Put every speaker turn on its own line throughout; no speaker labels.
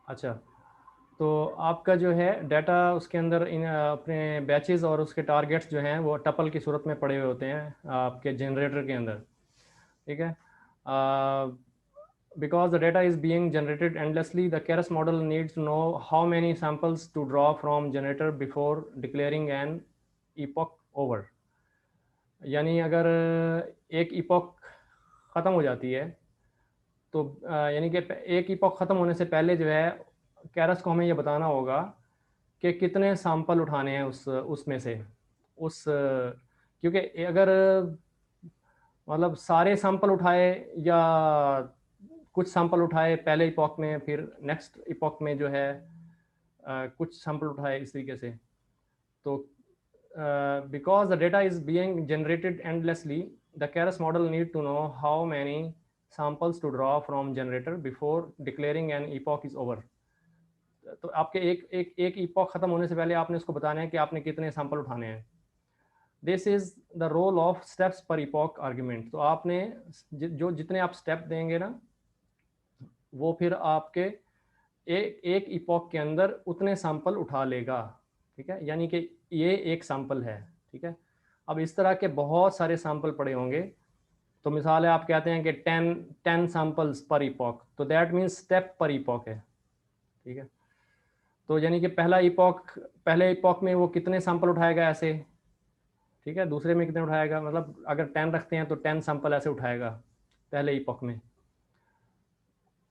अच्छा, तो आपका जो है डाटा उसके अंदर इन अपने बैचेस और उसके टारगेट्स जो हैं वो टपल की सूरत में पड़े हुए होते हैं आपके जनरेटर के अंदर, ठीक है। Because the data is being generated endlessly, the Keras model needs to know how many samples to draw from generator before declaring an epoch over. यानी अगर एक इपॉक ख़त्म हो जाती है तो यानी कि एक इपॉक ख़त्म होने से पहले जो है कैरस को हमें ये बताना होगा कि कितने सैंपल उठाने हैं उसमें से उस क्योंकि अगर मतलब सारे सैंपल उठाए या कुछ सैंपल उठाए पहले इपॉक में, फिर नेक्स्ट इपॉक में जो है कुछ सैंपल उठाए इस तरीके से, तो because the data is being generated endlessly, the Keras model need to know how many samples to draw from generator before declaring an epoch is over. तो आपके एक epoch खत्म होने से पहले आपने उसको बताना है कि आपने कितने सैंपल उठाने हैं। This is the role of steps पर epoch आर्ग्यूमेंट। तो आपने जो जितने आप स्टेप देंगे ना वो फिर आपके एक इपॉक के अंदर उतने सैंपल उठा लेगा, ठीक है। यानी कि ये एक सैंपल है, ठीक है। अब इस तरह के बहुत सारे सैंपल पड़े होंगे, तो मिसाल है आप कहते हैं कि 10 सैंपल्स पर इपॉक, तो दैट मीन्स स्टेप पर इपॉक है, ठीक है। तो यानी कि पहले इपॉक में वो कितने सैंपल उठाएगा ऐसे, ठीक है। दूसरे में कितने उठाएगा, मतलब अगर 10 रखते हैं तो 10 सैंपल ऐसे उठाएगा पहले इपॉक में।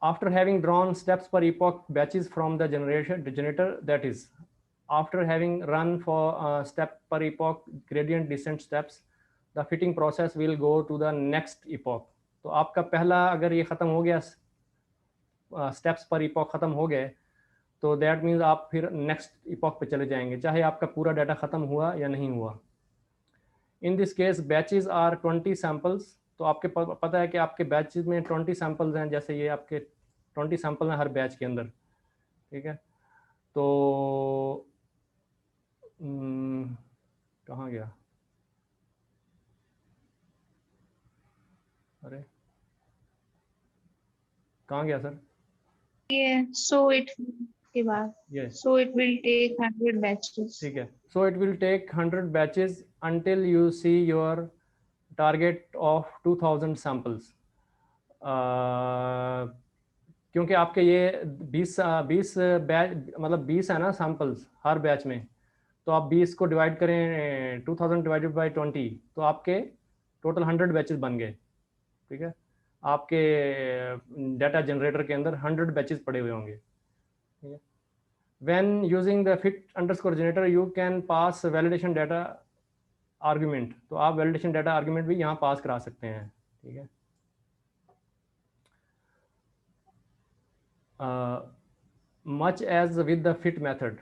After having drawn steps per epoch batches from the generator, that is, after having run for step per epoch gradient descent steps, the fitting process will go to the next epoch. तो आपका पहला अगर ये ख़त्म हो गया, steps पर epoch ख़त्म हो गए, तो दैट मीन्स आप फिर नेक्स्ट इपॉक पे चले जाएंगे, चाहे आपका पूरा डाटा ख़त्म हुआ या नहीं हुआ। In this case batches are 20 samples. तो आपके पता है कि आपके बैचेस में 20 सैम्पल्स हैं, जैसे ये आपके 20 सैंपल हैं हर बैच के अंदर, ठीक है। तो कहाँ गया, अरे कहाँ गया सर?
ये सो इट के बाद
ये
so it will take 100 batches,
ठीक है। So it will take 100 batches until you see your target of 2000 samples. क्योंकि आपके ये 20 बैच मतलब 20 है ना सैंपल्स हर बैच में, तो आप 20 को डिवाइड करें 2000 डिवाइडेड बाई 20, तो आपके टोटल 100 बैचेस बन गए, ठीक है। आपके डाटा जनरेटर के अंदर 100 बैचेस पड़े हुए होंगे, ठीक है। When using the fit underscore generator you can pass validation data argument. तो आप वैलिडेशन डाटा आर्ग्यूमेंट भी यहाँ पास करा सकते हैं, ठीक है। Much as with the fit method.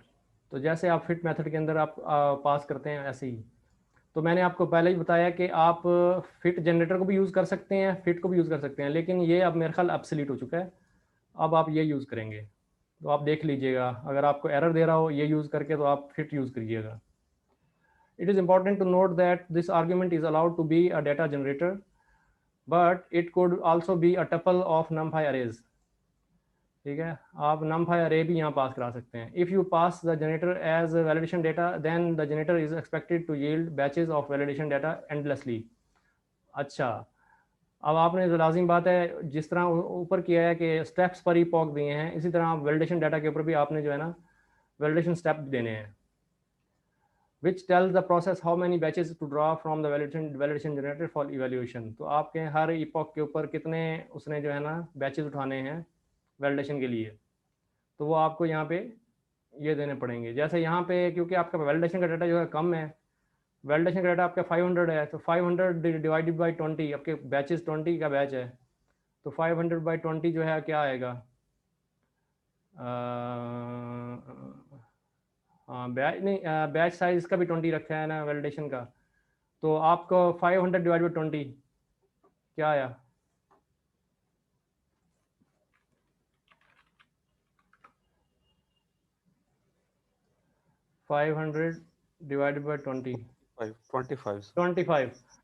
तो जैसे आप फिट मेथड के अंदर आप पास करते हैं ऐसे ही। तो मैंने आपको पहले ही बताया कि आप फिट जनरेटर को भी यूज़ कर सकते हैं, फिट को भी यूज़ कर सकते हैं, लेकिन ये अब मेरे ख्याल ऑब्सोलीट हो चुका है। अब आप ये यूज़ करेंगे, तो आप देख लीजिएगा, अगर आपको एरर दे रहा हो ये यूज़ करके, तो आप फिट यूज़ करिएगा। It is important to note that this argument is allowed to be a data generator, but it could also be a tuple of numpy arrays, ठीक है। आप numpy array भी यहाँ पास करा सकते हैं। If you pass the generator as validation data, then the generator is expected to yield batches of validation data endlessly. अच्छा, अब आपने जो लाजिम बात है जिस तरह ऊपर किया है कि स्टेप्स पर इपॉक दिए हैं, इसी तरह आप वैलिडेशन डाटा के ऊपर भी आपने जो है ना वैलिडेशन स्टेप देने हैं, which tells the process how many batches to draw from the validation generator for evaluation. तो आपके हर इपॉक के ऊपर कितने उसने जो है ना बैचेस उठाने हैं वैलिडेशन के लिए, तो वो आपको यहाँ पे ये देने पड़ेंगे। जैसे यहाँ पे क्योंकि आपका वैलिडेशन का डाटा जो है कम है, वैलिडेशन का डाटा आपका 500 है, तो 500 डिवाइडेड बाई 20, आपके बैचेस 20 का बैच है, तो 500 बाई 20 जो है क्या आएगा, हाँ बैच नहीं, बैच साइज का भी 20 रखा है ना वैलिडेशन का, तो आपको 500 डिवाइड बाई 20 क्या आया, फाइव हंड्रेड डिवाइडेड बाई 25।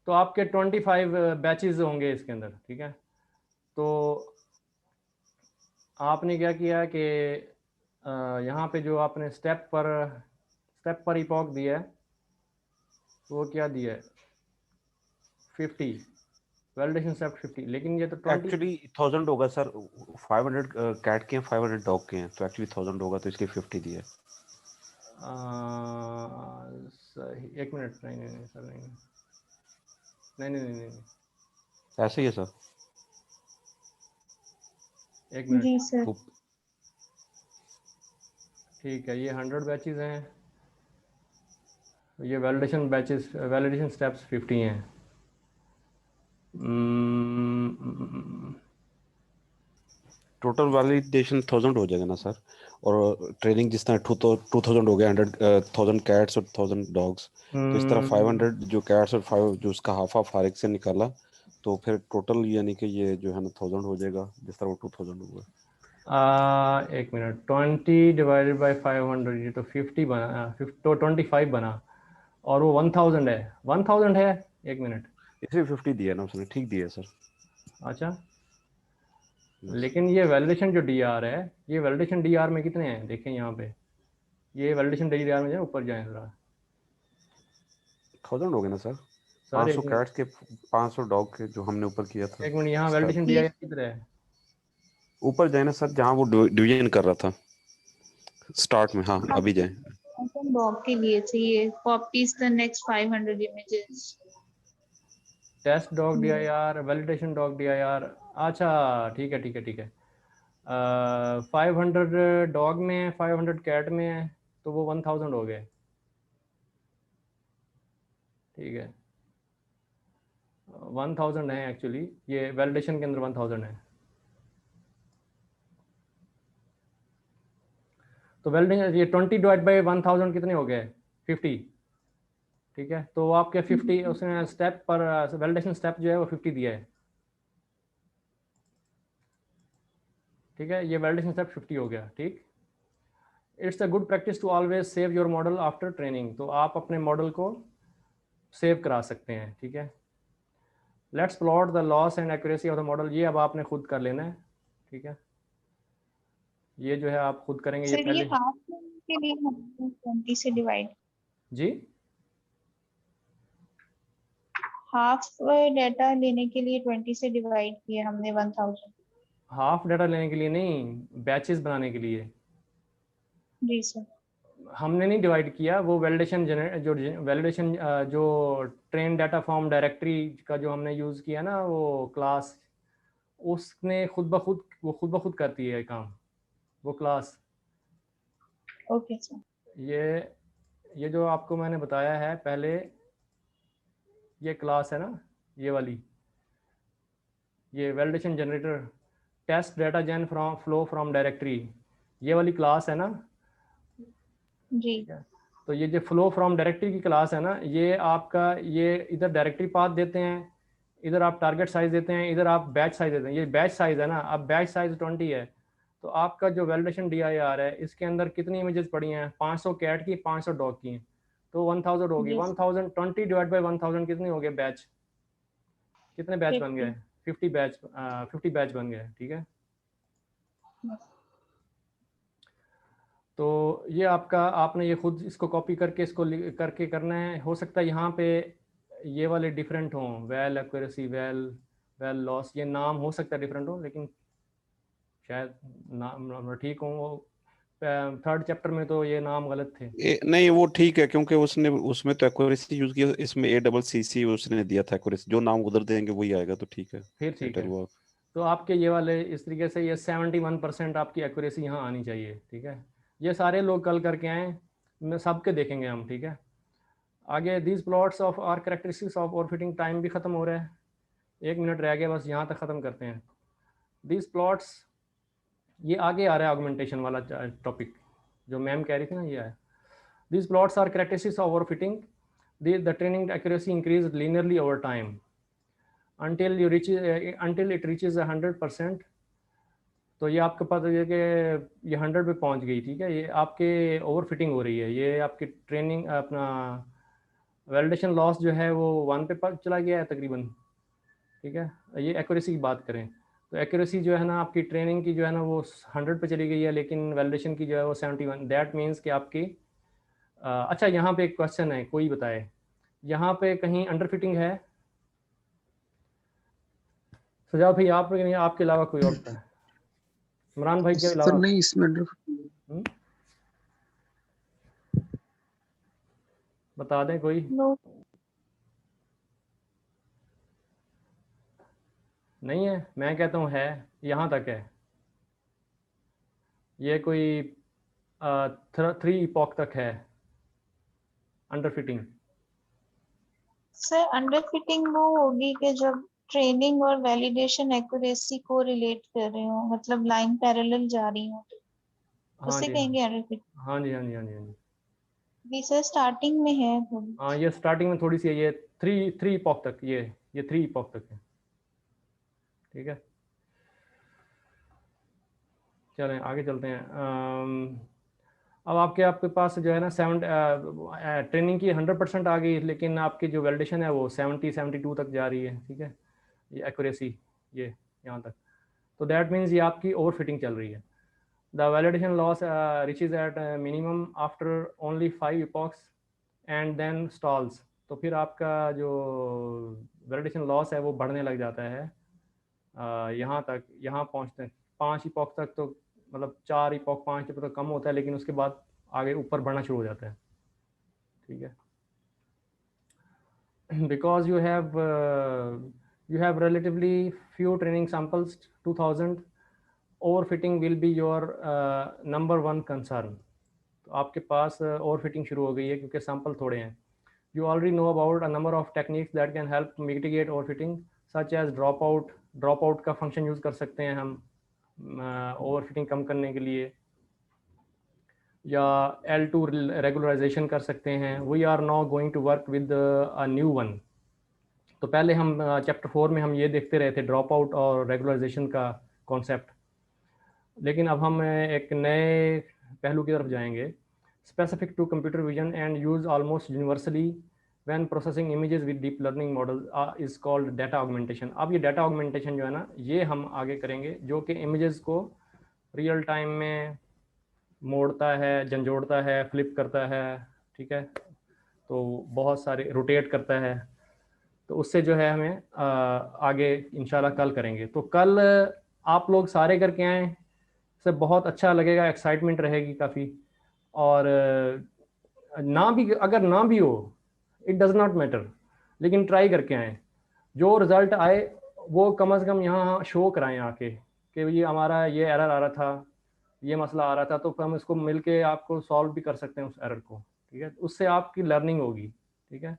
तो आपके 25 बैचेस होंगे इसके अंदर, ठीक है। तो आपने क्या किया कि यहाँ पे जो आपने स्टेप पर इपॉक दिया है वो क्या दिया है 50, वैलिडेशन स्टेप 50, लेकिन ये तो 20।
एक्चुअली 1000 होगा सर, 500 कैट के हैं, 500 डॉग के हैं, तो एक्चुअली 1000 होगा, तो इसलिए 50 दिया है।
एक मिनट, नहीं नहीं नहीं सर, नहीं नहीं नहीं नहीं नहीं,
ऐसे ही है सर।
एक मिनट।
जी सर।
तो
ठीक है, ये 100 बैचेस हैं, ये वैलिडेशन स्टेप्स 50 हैं।
टोटल वैलिडेशन 1000 हो जाएगा ना सर, और ट्रेनिंग जिस तरह 2000 हो गया, 1000 कैट्स और 1000 डॉग्स, तो इस तरह 500 जो कैट्स और 5 जो उसका हाफ ऑफ हर एक से निकाला, तो फिर टोटल यानी कि ये जो है ना 1000 हो जाएगा, जिस तरह वो 2000 हुआ।
एक मिनट, 20 डिवाइडेड बाई 500, ये तो 50 बना, तो 25 बना, और वो 1000 है, 1000 है। एक मिनट,
इसलिए 50 दिया ना उसने, ठीक दिया सर।
अच्छा,
Yes.
लेकिन ये वैलिडेशन जो डीआर है, ये वैलिडेशन डीआर में कितने हैं देखें यहाँ पे, ये वैलिडेशन डीआर में जाए, ऊपर जाए जरा
1000 हो गए ना सर,
सर।
500 कैट्स के, 500 डॉग के, जो हमने ऊपर किया था
एक मिनट, यहाँ
स्टेप।
वैलिडेशन डीआर किधर है?
ऊपर जाए ना सर, जहाँ वो डिवीजन कर रहा था स्टार्ट में। हाँ, अभी जाए।
डॉग के लिए चाहिए copies the next 500 images.
Test dog DIR, validation dog DIR, अच्छा ठीक है ठीक है ठीक है। 500 डॉग में है, 500 कैट में है, तो वो 1000 हो गए, ठीक है। 1000 है एक्चुअली, ये वैलिडेशन के अंदर 1000 है। तो वैलिडेशन, ये 20 डिवाइड बाई 1000 कितने हो गए? 50, ठीक है। तो आपके 50 उसने स्टेप पर, वैलिडेशन स्टेप जो है वो 50 दिया है, ठीक है। ये वैलिडेशन स्टेप 50 हो गया, ठीक। It's a good practice to always save your model after training, तो आप अपने मॉडल को सेव करा सकते हैं, ठीक है। Let's plot the loss and accuracy of the model, ये अब आपने खुद कर लेना है, ठीक है। ये जो है आप खुद करेंगे, ये
सर ये
पहले।
हाफ के लिए हमने 20 से डिवाइड,
जी,
हाफ डाटा लेने के लिए 20 से डिवाइड किया हमने 1000।
हाफ डाटा लेने के लिए नहीं, बैचेस बनाने के लिए।
जी सर।
हमने नहीं डिवाइड किया, वो वैलिडेशन जो वैलिडेशन जो ट्रेन डाटा फॉर्म डायरेक्टरी का जो हमने यूज़ किया ना, वो क्लास, उसने खुद ब खुद, वो खुद ब खुद करती है काम, वो क्लास।
Okay sir.
ये जो आपको मैंने बताया है पहले, ये क्लास है ना, ये वाली, ये validation generator test data gen from flow from directory, ये वाली क्लास है ना,
जी।
ठीक है। तो ये जो फ्लो फ्रॉम डायरेक्टरी की क्लास है ना, ये आपका, ये इधर डायरेक्टरी पाथ देते हैं, इधर आप टारगेट साइज देते हैं, इधर आप बैच साइज देते हैं। ये बैच साइज है ना, अब बैच साइज 20 है, तो आपका जो वैलिडेशन DIR है, इसके अंदर कितनी इमेजेस पड़ी हैं? 500 कैट की, 500 डॉग की, तो 1000 होगी।
Yes,
1000 20 डिवाइड बाई 1000 कितने हो गए बैच? कितने बैच बन गए?
50।
50 बैच बन गए, ठीक है। तो ये आपका, आपने ये खुद इसको कॉपी करके इसको करके करना है। हो सकता है यहाँ पे ये वाले डिफरेंट हों, वेल एक्यूरेसी, वेल लॉस, ये नाम हो सकता है डिफरेंट हो, लेकिन शायद नाम ठीक हो। वो 3rd चैप्टर में तो ये नाम गलत थे।
नहीं, वो ठीक है, क्योंकि उसने उसमें तो एक्यूरेसी यूज किया, इसमें ACC उसने दिया था एक्यूरेसी, जो नाम उधर देंगे वही आएगा, तो ठीक है।
फिर ठीक
इट
है।
Will work.
तो आपके ये वाले इस तरीके से, ये 71% आपकी एक्यूरेसी यहाँ आनी चाहिए, ठीक है। ये सारे लोग कल करके आए, मैं सबके देखेंगे हम, ठीक है। आगे these plots of are characteristics of overfitting, time भी ख़त्म हो रहा है, 1 मिनट रह गया बस, यहाँ तक ख़त्म करते हैं। दीज प्लॉट्स, ये आगे आ रहा है ऑगमेंटेशन वाला टॉपिक, जो मैम कह रही थी ना, ये है। These plots are characteristics of overfitting, the training accuracy increase linearly over time until it reaches 100%। तो ये आपके पास ये कि ये 100 पे पहुंच गई, ठीक है। ये आपके ओवर फिटिंग हो रही है, ये आपकी ट्रेनिंग, अपना वैलिडेशन लॉस जो है वो 1 पे चला गया है तकरीबन, ठीक है। ये एक्यूरेसी की बात करें, तो एक्यूरेसी जो है ना आपकी ट्रेनिंग की जो है ना वो 100 पे चली गई है, लेकिन वैलिडेशन की जो है वो 71। दैट मीन्स कि आपकी अच्छा यहाँ पे एक क्वेश्चन है, कोई बताए यहाँ पे कहीं अंडर फिटिंग है? सुजाव भाई आप नहीं, आपके अलावा कोई और बताए? इमरान भाई के
सर
अलावा?
नहीं, इसमें
बता दें कोई?
नो,
नहीं है? मैं कहता हूँ है, यहाँ तक है। ये कोई 3 इपॉक तक है under fitting.
Sir under fitting वो होगी कि जब ट्रेनिंग और वैलिडेशन एक्यूरेसी को रिलेट कर रहे हो, मतलब लाइन पैरेलल जा रही हो,
हाँ
उसे
जी,
कहेंगे अंडर फिटिंग।
हाँ जी, हाँ जी, हाँ जी, हाँ जी।
भी सर स्टार्टिंग में है थोड़ी।
हाँ ये स्टार्टिंग में थोड़ी सी है, ये 3 इपॉक तक, ये 3 इपॉक तक है। ठीक है, चलें आगे चलते हैं। अब आपके पास जो है ना ट्रेनिंग की 100% आ गई, लेकिन आपकी जो वैलिडेशन है वो 72 तक जा रही है। ठीक है, ये एक्यूरेसी ये यहाँ तक, तो दैट मीन्स ये आपकी ओवर फिटिंग चल रही है। The validation loss reaches at minimum after only 5 epochs and then stalls. तो फिर आपका जो वैलिडेशन लॉस है वो बढ़ने लग जाता है यहाँ तक, यहाँ पहुँचते हैं 5 इपॉक तक, तो मतलब 4 इपॉक 5 इपॉक तक कम होता है, लेकिन उसके बाद आगे ऊपर बढ़ना शुरू हो जाता है। ठीक है, because you have relatively few training samples, 2000, overfitting will be your number one concern। तो आपके पास overfitting शुरू हो गई है क्योंकि सैंपल थोड़े हैं। You already know about a number of techniques that can help mitigate overfitting, such as dropout का फंक्शन यूज़ कर सकते हैं हम overfitting कम करने के लिए, या L2 regularization कर सकते हैं। We are now going to work with a new one। तो पहले हम चैप्टर 4 में हम ये देखते रहे थे ड्रॉप आउट और रेगुलराइजेशन का कॉन्सेप्ट, लेकिन अब हम एक नए पहलू की तरफ जाएंगे। Specific to computer vision and use almost universally when processing images with deep learning model is called data augmentation. अब ये डाटा ऑगमेंटेशन जो है ना, ये हम आगे करेंगे, जो कि इमेजेस को रियल टाइम में मोड़ता है, झंझोड़ता है, फ्लिप करता है। ठीक है, तो बहुत सारे रोटेट करता है, तो उससे जो है हमें आगे इंशाल्लाह कल करेंगे। तो कल आप लोग सारे करके आएँ, इससे बहुत अच्छा लगेगा, एक्साइटमेंट रहेगी काफ़ी। और ना भी, अगर ना भी हो, इट डज़ नॉट मैटर, लेकिन ट्राई करके आएँ। जो रिज़ल्ट आए वो कम से कम यहाँ शो कराएं आके कि ये हमारा ये एरर आ रहा था, ये मसला आ रहा था, तो हम इसको मिल के आपको सॉल्व भी कर सकते हैं उस एरर को। ठीक है, उससे आपकी लर्निंग होगी। ठीक है,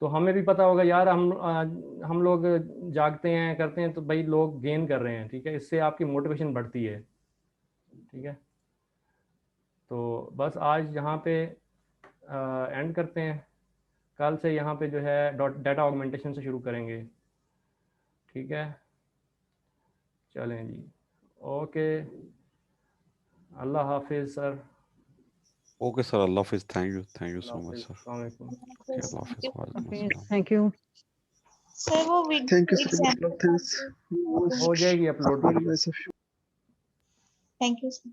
तो हमें भी पता होगा यार, हम लोग जागते हैं करते हैं तो भाई लोग गेन कर रहे हैं। ठीक है, इससे आपकी मोटिवेशन बढ़ती है। ठीक है, तो बस आज यहाँ पे एंड करते हैं, कल से यहाँ पे जो है डाटा ऑगमेंटेशन से शुरू करेंगे। ठीक है, चलें जी, ओके, अल्लाह हाफिज़ sir.
Okay sir, Allah Hafiz, thank you so much sir.
अस्सलाम वालेकुम।
अल्लाह हाफिज, वालेकुम
Okay,
अस्सलाम।
thank you.
सर वो
thank you sir,
example
thanks.
हो जाएगी अपलोड।
Thank you sir.